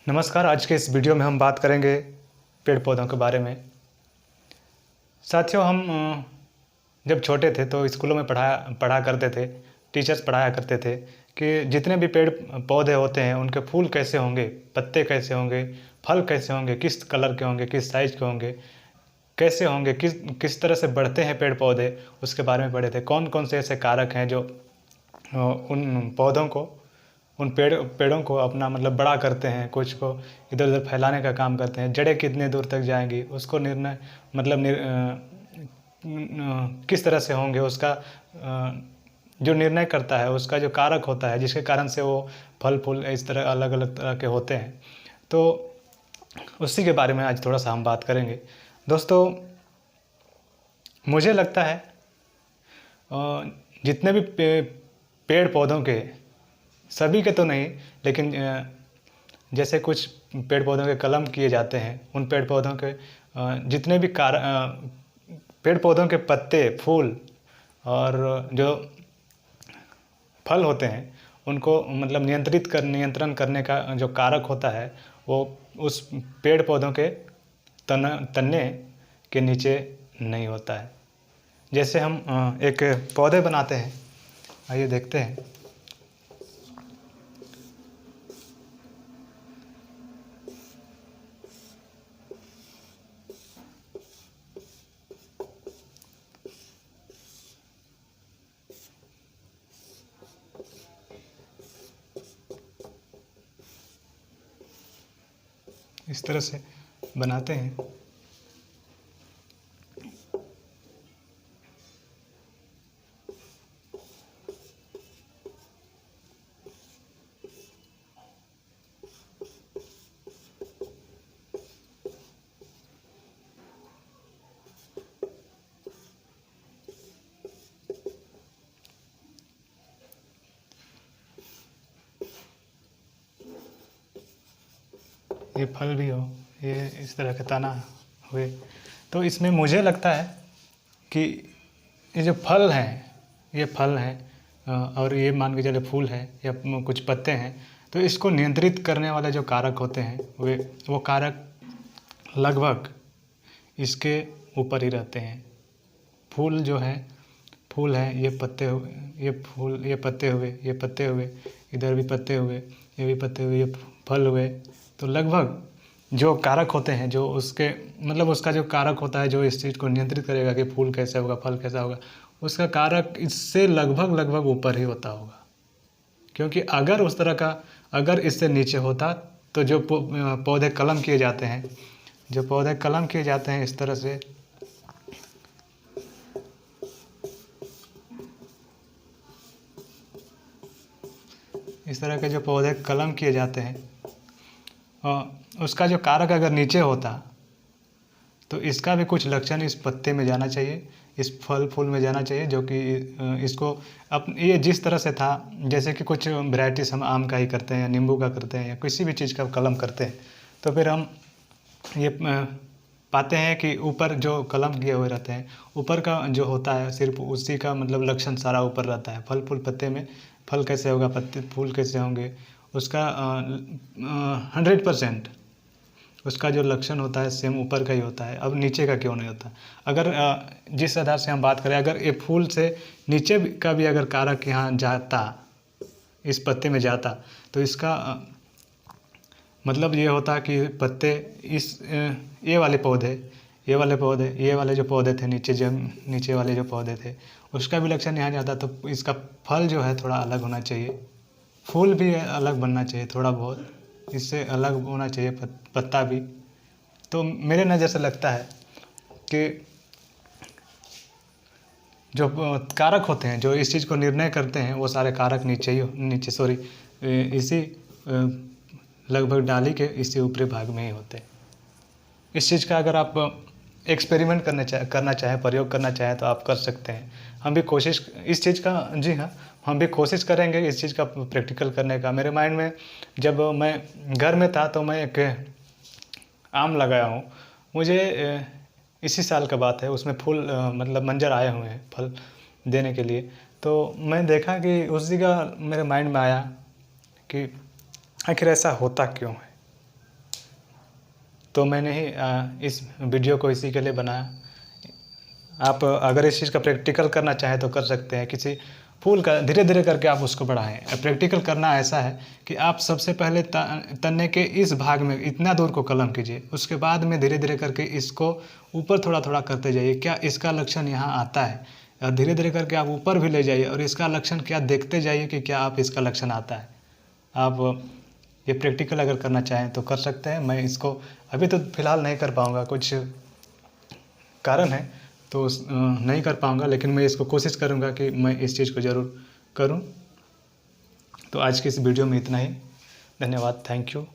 नमस्कार। आज के इस वीडियो में हम बात करेंगे पेड़ पौधों के बारे में। साथियों, हम जब छोटे थे तो स्कूलों में पढ़ा करते थे, टीचर्स पढ़ाया करते थे कि जितने भी पेड़ पौधे होते हैं उनके फूल कैसे होंगे, पत्ते कैसे होंगे, फल कैसे होंगे, किस कलर के होंगे, किस साइज़ के होंगे, कैसे होंगे, किस किस तरह से बढ़ते हैं पेड़ पौधे, उसके बारे में पढ़े थे। कौन कौन से ऐसे कारक हैं जो उन पौधों को, उन पेड़ों को अपना मतलब बड़ा करते हैं, कुछ को इधर उधर फैलाने का काम करते हैं। जड़ें कितने दूर तक जाएंगी उसको निर्णय मतलब किस तरह से होंगे, उसका जो निर्णय करता है, उसका जो कारक होता है जिसके कारण से वो फल फूल इस तरह अलग अलग तरह के होते हैं। तो उसी के बारे में आज थोड़ा सा हम बात करेंगे। दोस्तों, मुझे लगता है जितने भी पेड़ पौधों के, सभी के तो नहीं, लेकिन जैसे कुछ पेड़ पौधों के कलम किए जाते हैं, उन पेड़ पौधों के जितने भी पेड़ पौधों के पत्ते, फूल और जो फल होते हैं उनको मतलब नियंत्रण करने का जो कारक होता है वो उस पेड़ पौधों के तन्ने के नीचे नहीं होता है। जैसे हम एक पौधे बनाते हैं, आइए देखते हैं। इस तरह से बनाते हैं। ये फल भी हो, ये इस तरह के तना हुए, तो इसमें मुझे लगता है कि ये जो फल हैं और ये मान के चले फूल है या कुछ पत्ते हैं, तो इसको नियंत्रित करने वाले जो कारक होते हैं वो कारक लगभग इसके ऊपर ही रहते हैं। फूल जो है, फूल है, ये पत्ते हुए, ये फूल, ये पत्ते हुए, ये पत्ते हुए, इधर भी पत्ते हुए, ये भी पत्ते हुए, ये फल हुए। तो लगभग जो कारक होते हैं, जो उसके मतलब उसका जो कारक होता है जो इस चीज़ को नियंत्रित करेगा कि फूल कैसे होगा, फल कैसा होगा, उसका कारक इससे लगभग ऊपर ही होता होगा। क्योंकि अगर उस तरह का, अगर इससे नीचे होता तो जो पौधे कलम किए जाते हैं, जो पौधे कलम किए जाते हैं इस तरह से, इस तरह के जो पौधे कलम किए जाते हैं, उसका जो कारक अगर नीचे होता तो इसका भी कुछ लक्षण इस पत्ते में जाना चाहिए, इस फल फूल में जाना चाहिए, जो कि इसको ये जिस तरह से था, जैसे कि कुछ वैरायटीज हम आम का ही करते हैं या नींबू का करते हैं या किसी भी चीज़ का कलम करते हैं, तो फिर हम ये पाते हैं कि ऊपर जो कलम किए हुए रहते हैं, ऊपर का जो होता है सिर्फ उसी का मतलब लक्षण सारा ऊपर रहता है। फल फूल पत्ते में फल कैसे होगा, पत्ते फूल कैसे होंगे, उसका 100% उसका जो लक्षण होता है सेम ऊपर का ही होता है। अब नीचे का क्यों नहीं होता? अगर जिस आधार से हम बात करें, अगर ये फूल से नीचे का भी अगर कारक यहाँ जाता, इस पत्ते में जाता, तो इसका मतलब ये होता कि पत्ते इस ये वाले जो पौधे थे, नीचे वाले जो पौधे थे, उसका भी लक्षण यहाँ जाता, तो इसका फल जो है थोड़ा अलग होना चाहिए, फूल भी अलग बनना चाहिए, थोड़ा बहुत इससे अलग होना चाहिए, पत्ता भी। तो मेरे नज़र से लगता है कि जो कारक होते हैं जो इस चीज़ को निर्णय करते हैं, वो सारे कारक इसी लगभग डाली के इसी ऊपरी भाग में ही होते हैं। इस चीज़ का अगर आप एक्सपेरिमेंट करना चाहें, प्रयोग करना चाहें, तो आप कर सकते हैं। हम भी कोशिश इस चीज़ का, जी हाँ, हम भी कोशिश करेंगे इस चीज़ का प्रैक्टिकल करने का। मेरे माइंड में जब मैं घर में था तो मैं एक आम लगाया हूँ। मुझे इसी साल का बात है, उसमें फूल मतलब मंजर आए हुए हैं फल देने के लिए। तो मैं देखा कि उसी का मेरे माइंड में आया कि आखिर ऐसा होता क्यों है। तो मैंने ही इस वीडियो को इसी के लिए बनाया। आप अगर इस चीज़ का प्रैक्टिकल करना चाहें तो कर सकते हैं। किसी फूल का धीरे धीरे करके आप उसको बढ़ाएं। प्रैक्टिकल करना ऐसा है कि आप सबसे पहले तन्ने के इस भाग में इतना दूर को कलम कीजिए, उसके बाद में धीरे धीरे करके इसको ऊपर थोड़ा थोड़ा करते जाइए, क्या इसका लक्षण यहाँ आता है, और धीरे धीरे करके आप ऊपर भी ले जाइए और इसका लक्षण क्या देखते जाइए कि क्या आप इसका लक्षण आता है। आप ये प्रैक्टिकल अगर करना चाहें तो कर सकते हैं। मैं इसको अभी तो फ़िलहाल नहीं कर पाऊँगा, कुछ कारण है तो नहीं कर पाऊँगा, लेकिन मैं इसको कोशिश करूँगा कि मैं इस चीज़ को ज़रूर करूँ। तो आज की इस वीडियो में इतना ही। धन्यवाद। Thank you.